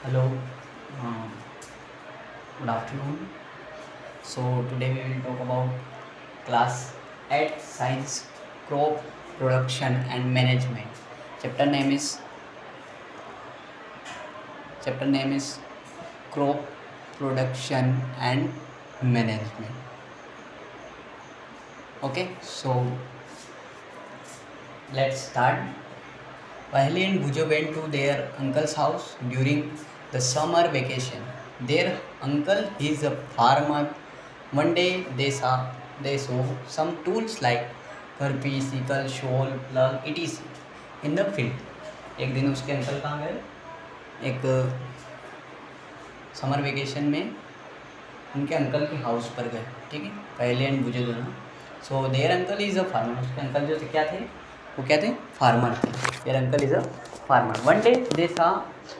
Hello, uh, good afternoon. So today we will talk about class 8 science crop production and management. Chapter name is chapter name is crop production and management. Okay, so let's start. Paheli and Bujo went to their uncle's house during the summer vacation. Their uncle is a farmer. One day they saw some tools like करपी, sickle, shovel, plough, etc. in the field. एक दिन उसके uncle कहाँ गए? एक summer vacation में उनके uncle के हाउस पर गए. ठीक है, पहले एंड बुझे दोनों. So their uncle is a farmer. उसके अंकल जो थे क्या थे? वो क्या थे? फार्मर थे. Their uncle is a farmer. One day they saw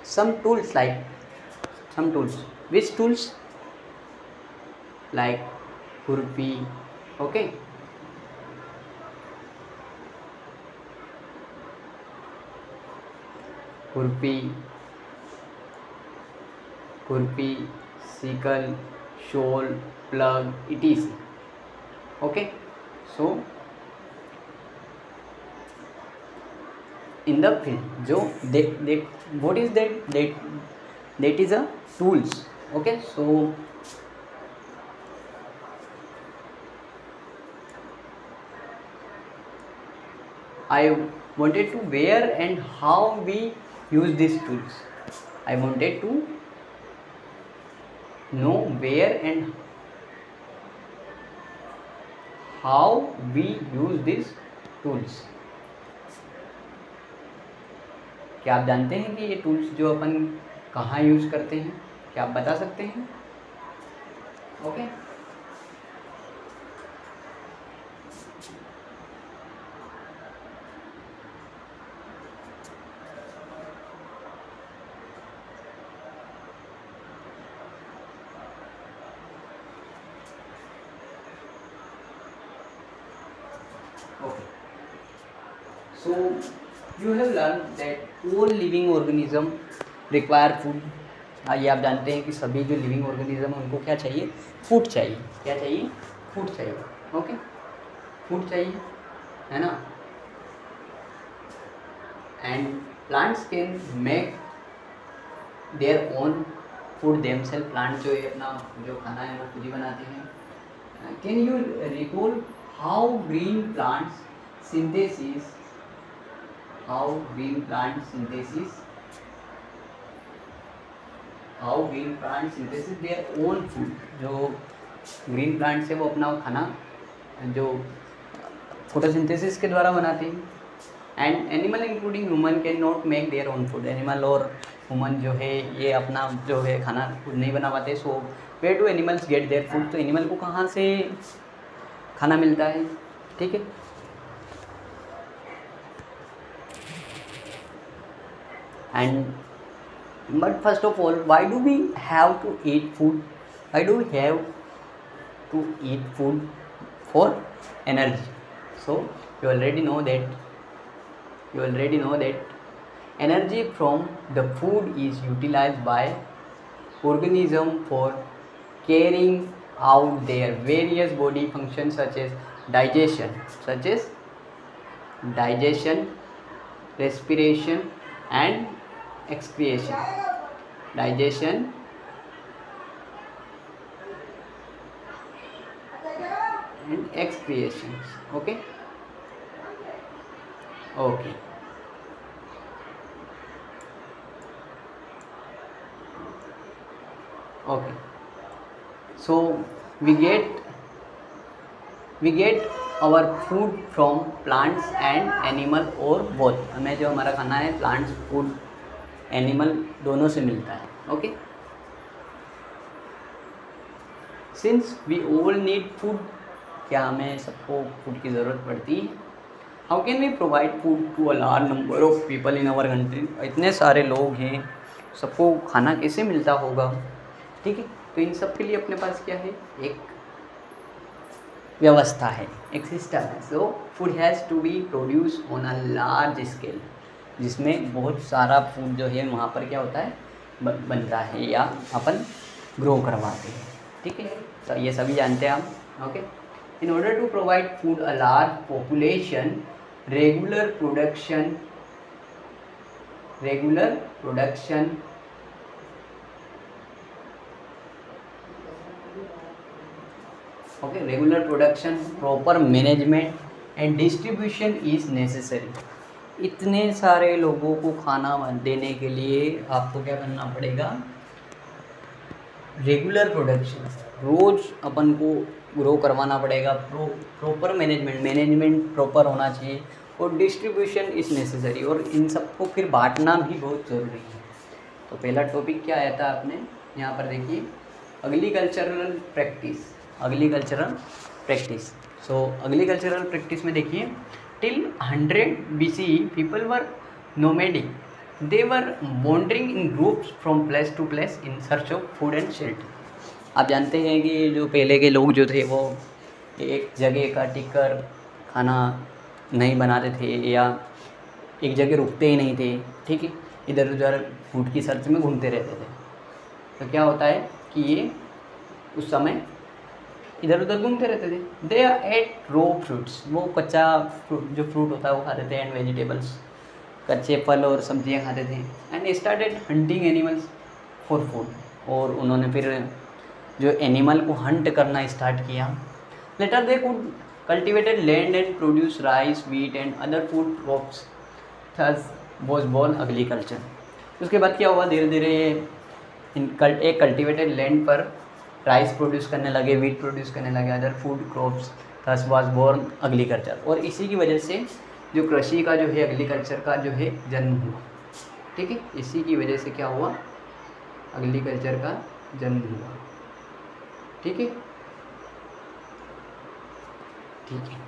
some tools like some tools. Which tools? Like kurpi. Okay. खुरपी, sickle, shovel, plough, etc. Okay. So in the field, जो they what is that is a tools. Okay. So I wanted to where and how we use these tools. I wanted to know where and how we use these tools. क्या आप जानते हैं कि ये tools जो अपन कहाँ use करते हैं? क्या आप बता सकते हैं? Okay. Okay. So you have learned that all living organism require food. ये आप जानते हैं कि सभी जो लिविंग ऑर्गेनिज्म है उनको क्या चाहिए? फूड चाहिए. क्या चाहिए? फूड चाहिए. ओके. फूड चाहिए, है ना. And plants can make their own food themselves. Plant जो है अपना जो खाना है वो खुद ही बनाते हैं. Can you recall how green plant synthesis their own food. जो ग्रीन प्लांट्स है वो अपना खाना जो फोटोसिंथेसिस के द्वारा बनाते हैं. And animal including human can not make their own food. Animal और ह्यूमन जो है ये अपना जो है खाना खुद नहीं बना पाते. So where do animals get their food? तो एनिमल को कहाँ से खाना मिलता है? ठीक है. And but first of all why do we have to eat food? Why do we have to eat food? For energy. So you already know that energy from the food is utilized by organism for carrying out their various body functions such as digestion, respiration and excretion. Digestion and excretions. Okay. Okay. Okay. So we get our food from plants and animal or both. हमें जो हमारा खाना है plants, food, animal दोनों से मिलता है. Okay. Since we all need food, क्या हमें सबको फूड की ज़रूरत पड़ती है? How can we provide food to a large number of people in our country? इतने सारे लोग हैं, सबको खाना कैसे मिलता होगा? ठीक है. तो इन सब के लिए अपने पास क्या है? एक व्यवस्था है, एक सिस्टम है. So food has to be produce on a large scale, जिसमें बहुत सारा फूड जो है वहाँ पर क्या होता है? बनता है या अपन ग्रो करवाते हैं, ठीक है। तो ये सभी जानते हैं आप, okay. In order to provide food a large population, regular production okay, regular production, proper management and distribution is necessary. इतने सारे लोगों को खाना देने के लिए आपको क्या करना पड़ेगा, रेगुलर प्रोडक्शन, रोज़ अपन को ग्रो करवाना पड़ेगा, प्रॉपर मैनेजमेंट प्रॉपर होना चाहिए, और डिस्ट्रीब्यूशन इज़ नेसेसरी, और इन सबको फिर बांटना भी बहुत ज़रूरी है। तो पहला टॉपिक क्या आया था आपने यहाँ पर देखिए, agricultural practice. So agricultural practice में देखिए, till 100 BC people were nomadic, they were wandering in groups from place to place in search of food and shelter. आप जानते हैं कि जो पहले के लोग जो थे वो एक जगह का टिककर खाना नहीं बनाते थे या एक जगह रुकते ही नहीं थे, ठीक है, इधर उधर फूड की सर्च में घूमते रहते थे। तो क्या होता है कि ये उस समय इधर उधर घूमते रहते थे। दे एट रो फ्रूट्स, वो कच्चा जो फ्रूट होता है वो खाते थे, एंड वेजिटेबल्स, कच्चे फल और सब्जियां खाते थे। And started hunting animals for food, और उन्होंने फिर जो एनिमल को हंट करना स्टार्ट किया। Later they could cultivated land and produce rice, wheat and other food crops, thus was born agriculture. उसके बाद क्या हुआ, धीरे धीरे एक कल्टिवेटेड लैंड पर राइस प्रोड्यूस करने लगे, व्हीट प्रोड्यूस करने लगे, other food crops, thus was born agriculture. और इसी की वजह से जो कृषि का जो है, एग्रीकल्चर का जो है जन्म हुआ, ठीक है। इसी की वजह से क्या हुआ, एग्रीकल्चर का जन्म हुआ, ठीक है, ठीक है।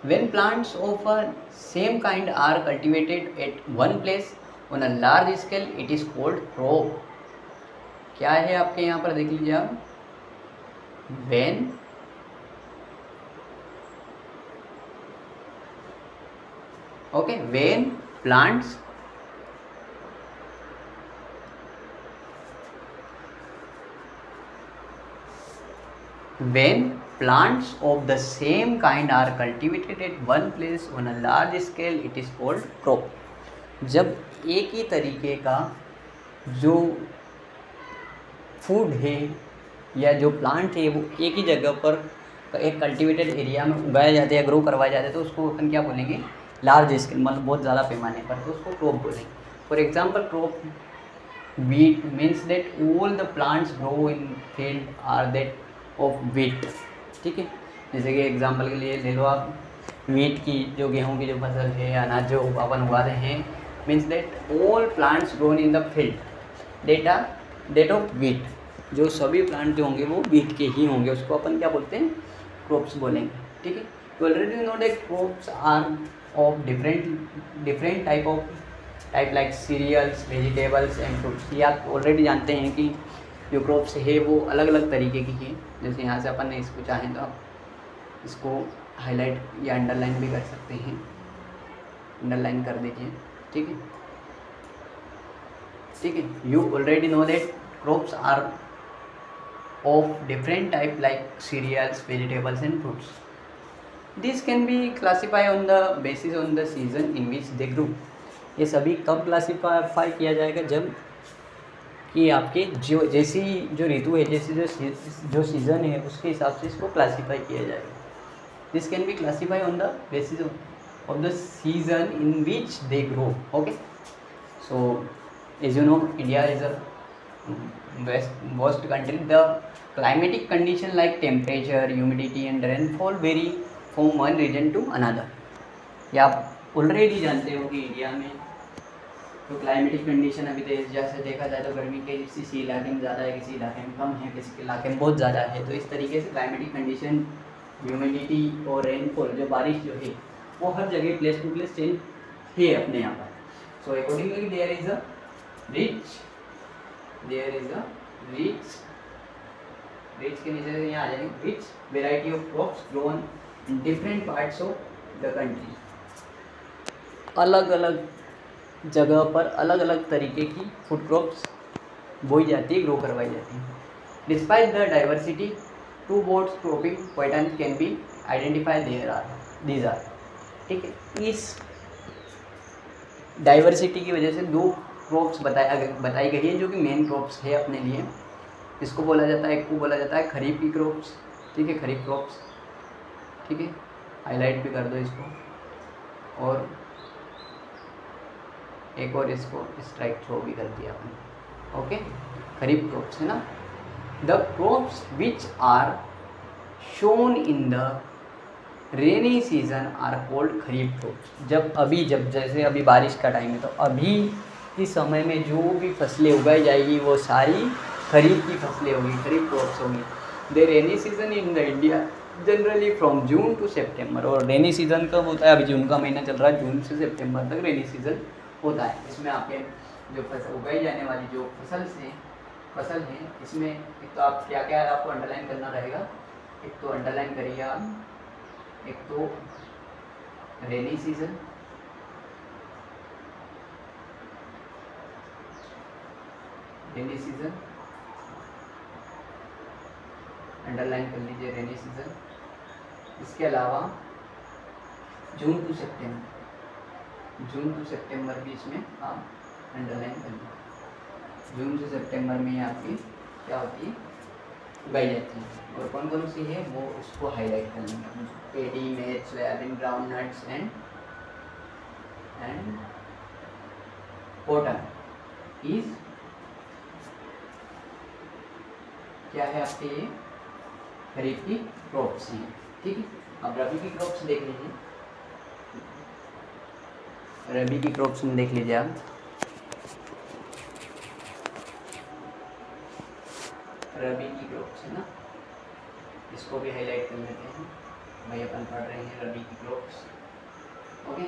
When plants of a same kind are cultivated at one place on a large scale, it is called crop. क्या है आपके यहाँ पर देख लीजिए आप, when plants of the same kind are cultivated at one place on a large scale, it is called crop. जब एक ही तरीके का जो फूड है या जो प्लांट है वो एक ही जगह पर एक कल्टिवेटेड एरिया में उगाए जाते हैं, ग्रो करवाए जाते हैं, तो उसको अपन क्या बोलेंगे, लार्ज स्केल, मतलब बहुत ज़्यादा पैमाने पर, तो उसको क्रॉप बोलेंगे। For example, crop wheat means that all the plants grow in field are that of wheat, ठीक है। जैसे कि एग्जांपल के लिए ले लो आप, वीट की जो गेहूं की जो फसल है, अनाज जो अपन उगाते हैं, means that all plants grown in the field date of wheat, जो सभी प्लांट जो होंगे वो वीट के ही होंगे, उसको अपन क्या बोलते हैं, क्रॉप्स बोलेंगे, ठीक है। तो already know that crops are of different type like cereals, vegetables and fruits. ये आप ऑलरेडी जानते हैं कि जो क्रॉप्स है वो अलग अलग तरीके की हैं। जैसे यहाँ से अपन ने इसको चाहें तो आप इसको हाईलाइट या अंडरलाइन भी कर सकते हैं, अंडरलाइन कर दीजिए, ठीक है, ठीक है। You already know that crops are of different type like cereals, vegetables and fruits. This can be classify on the basis on the season in which they grow. ये सभी कब क्लासीफाई किया जाएगा, जब कि आपके जैसी जो ऋतु है, जैसी जो सीज़न है उसके हिसाब से इसको क्लासीफाई किया जाएगा। This can be classify on the basis of the season in which they grow, okay. So as you know, India is a vast country. The climatic condition like temperature, humidity and rainfall vary from one region to another. या आप already जानते हो कि India में तो climatic condition अभी जैसे देखा जाए तो गर्मी के किसी इलाके में ज़्यादा है, किसी इलाके में कम है, किसी इलाके में बहुत ज़्यादा है। तो इस तरीके से क्लाइमेटिक कंडीशन, ह्यूमिडिटी और रेनफॉल, जो बारिश जो है वो हर जगह प्लेस टू प्लेस चेंज है अपने यहाँ पर। So accordingly there is a rich rich के नीचे से यहाँ आ जाएंगे rich variety of crops grown in different parts of the country. अलग अलग जगह पर अलग अलग तरीके की फूड क्रॉप्स बोई जाती है, ग्रो करवाई जाती है। Despite the diversity two boards cropping pattern can be identify these are. ठीक है, इस डाइवर्सिटी की वजह से दो क्रॉप्स बताई गई है जो कि मेन क्रॉप्स है अपने लिए। इसको बोला जाता है, एक को बोला जाता है खरीफ की क्रॉप्स। ठीक है, खरीफ क्रॉप्स। ठीक है, हाईलाइट भी कर दो इसको, और एक और इसको स्ट्राइक थ्रो भी कर दिया आपने। ओके, खरीफ क्रॉप्स है ना। The crops which are shown in the rainy season are called kharif crops. जब जैसे अभी बारिश का टाइम है तो अभी इस समय में जो भी फसलें उगाई जाएगी वो सारी खरीफ की फसलें होगी, खरीफ क्रॉप्स होगी। The rainy season in the India generally from June to September. और रेनी सीजन कब होता है? अभी जून का महीना चल रहा है, जून से सितंबर तक रेनी सीजन होता है। इसमें आपके जो फसल उगाई जाने वाली जो फसल है इसमें एक तो आप क्या क्या आपको अंडरलाइन करना रहेगा। एक तो अंडरलाइन करिए आप, एक तो रेनी सीजन, अंडरलाइन कर लीजिए रेनी सीजन। इसके अलावा जून टू सितंबर भी इसमें आप अंडरलाइन कर लीजिए। जून से सितंबर में आपकी क्या होती है? उगाई जाती है। और कौन कौन सी है वो उसको हाईलाइट कर लेंगे। पेडी, मेज, soybean, ground nuts and cotton is क्या है आपके? ये खरीफ की क्रॉप्स हैं। ठीक है, अब रबी की क्रॉप्स देख लीजिए। रबी की क्रॉप्स में देख लीजिए आप। रबी की क्रॉप्स है ना, इसको भी हाईलाइट कर लेते हैं भाई, अपन पढ़ रहे हैं रबी की crops. Okay,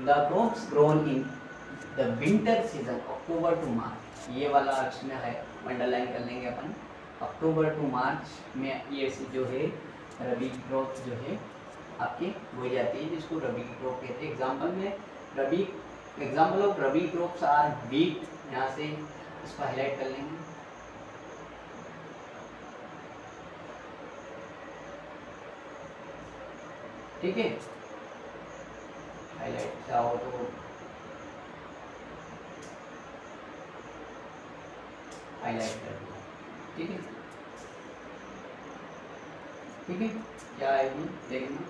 the crops grown in the winter season October to March. ये वाला इसमें है, अंडरलाइन कर लेंगे अपन। अक्टूबर टू मार्च में ये जो है रबी की क्रॉप जो है आपकी बोई जाती है, जिसको रबी की क्रॉप कहते हैं। Example of rabi crops are wheat. यहाँ से इसको हाईलाइट कर लेंगे। ठीक है, हाईलाइट चाहो तो हाईलाइट कर दो। ठीक है, ठीक है, क्या आएगी देखना।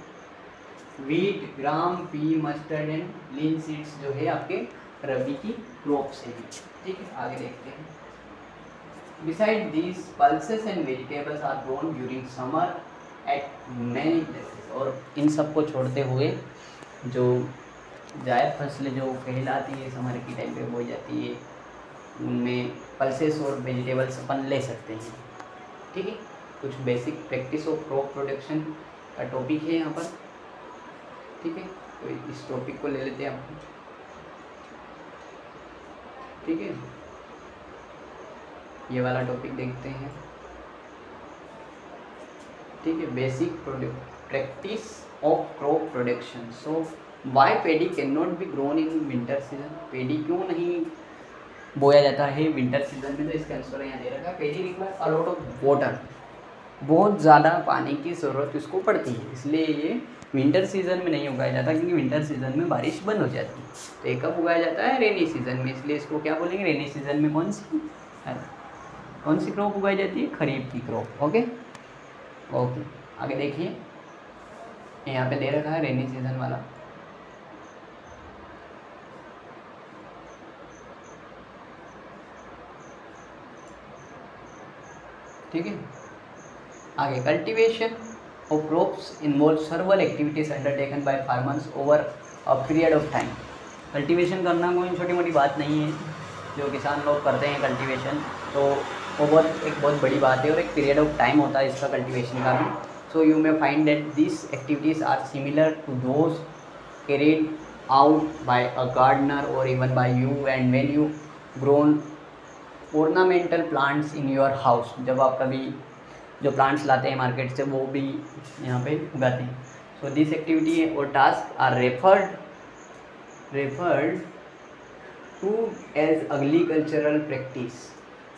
Wheat, gram, pea, mustard and linseeds जो है आपके रबी की क्रॉप्स है। ठीक है, आगे देखते हैं। Beside these pulses and vegetables are grown during summer at many places. और इन सब को छोड़ते हुए जो जायद फसलें जो कहलाती है समर की टाइम पे बोई जाती है, उनमें पल्सेस और वेजिटेबल्स अपन ले सकते हैं। ठीक है, कुछ basic practice of crop production का टॉपिक है यहाँ पर। ठीक है, तो इस टॉपिक को ले लेते हैं आप। ठीक है, ये वाला टॉपिक देखते हैं। ठीक है, basic practice of crop production. So why paddy can not be grown in winter season. Paddy क्यों नहीं बोया जाता है विंटर सीजन में? तो इसका आंसर यहाँ दे रखा है। Paddy require a lot of water. बहुत ज़्यादा पानी की ज़रूरत इसको पड़ती है, इसलिए ये विंटर सीजन में नहीं उगाया जाता, क्योंकि विंटर सीजन में बारिश बंद हो जाती है। तो ये कब उगाया जाता है? रेनी सीजन में। इसलिए इसको क्या बोलेंगे? रेनी सीजन में कौन सी क्रॉप उगाई जाती है? खरीफ की क्रॉप। ओके, आगे देखिए, यहाँ पे दे रखा है रेनी सीजन वाला। ठीक है, आगे cultivation of crops involve सर्वल activities undertaken by farmers over a period of time. Cultivation करना कोई छोटी मोटी बात नहीं है। जो किसान लोग करते हैं कल्टीवेशन, तो वो एक बहुत बड़ी बात है, और एक पीरियड ऑफ टाइम होता है इसका कल्टीवेशन का भी। So you may find that these activities are similar to those carried out by a gardener or even by you and when you grown ornamental plants in your house। जब आप कभी जो plants लाते हैं market से वो भी यहाँ पे उगाते हैं। सो दिस एक्टिविटी और task are referred to as agricultural practice.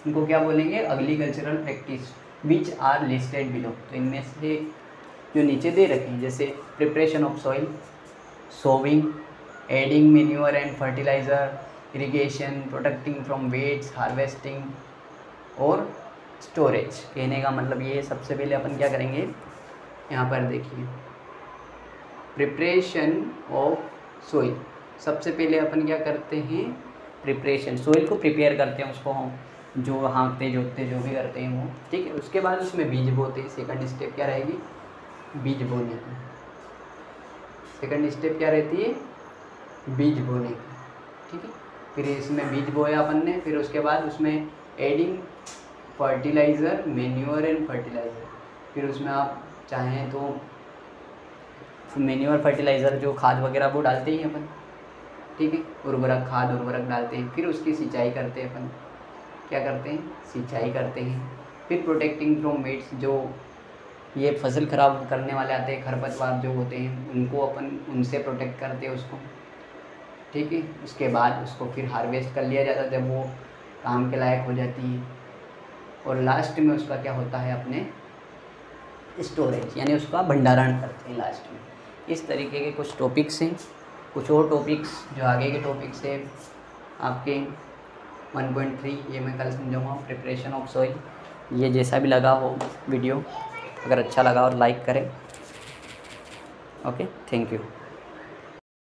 इनको क्या बोलेंगे? Agricultural practice which are listed below. तो इनमें से जो नीचे दे रखे हैं, जैसे preparation of soil, sowing, adding manure and fertilizer, irrigation, protecting from weeds, harvesting और स्टोरेज। कहने का मतलब ये है, सबसे पहले अपन क्या करेंगे, यहाँ पर देखिए प्रिपरेशन ऑफ सोइल। सबसे पहले अपन क्या करते हैं, प्रिपरेशन, सोइल को प्रिपेयर करते हैं, उसको हम जो हाँकते जोतते जो भी करते हैं वो, ठीक है। उसके बाद उसमें बीज बोते हैं। सेकंड स्टेप क्या रहेगी? बीज बोने की। सेकंड स्टेप क्या रहती है? बीज बोने की, ठीक है। फिर इसमें बीज बोया अपन ने, फिर उसके बाद उसमें adding fertiliser, manure and fertiliser. फिर उसमें आप चाहें तो मेन्योर फर्टिलाइज़र जो खाद वगैरह वो डालते ही अपन, ठीक है। उर्वरक, खाद उर्वरक डालते हैं। फिर उसकी सिंचाई करते हैं अपन, क्या करते हैं? सिंचाई करते हैं। फिर प्रोटेक्टिंग फ्रॉम वेट्स, जो ये फसल ख़राब करने वाले आते हैं, खरपतवार जो होते हैं, उनको अपन उनसे प्रोटेक्ट करते हैं उसको, ठीक है। उसके बाद उसको फिर हार्वेस्ट कर लिया जाता है जब वो काम के लायक हो जाती है। और लास्ट में उसका क्या होता है, अपने स्टोरेज, यानी उसका भंडारण करते हैं लास्ट में। इस तरीके के कुछ टॉपिक्स हैं। कुछ और टॉपिक्स जो आगे के टॉपिक्स है आपके 1.3, ये मैं कल समझाऊँगा, प्रिपरेशन ऑफ सॉइल। ये जैसा भी लगा हो वीडियो, अगर अच्छा लगा और लाइक करें। Okay, thank you.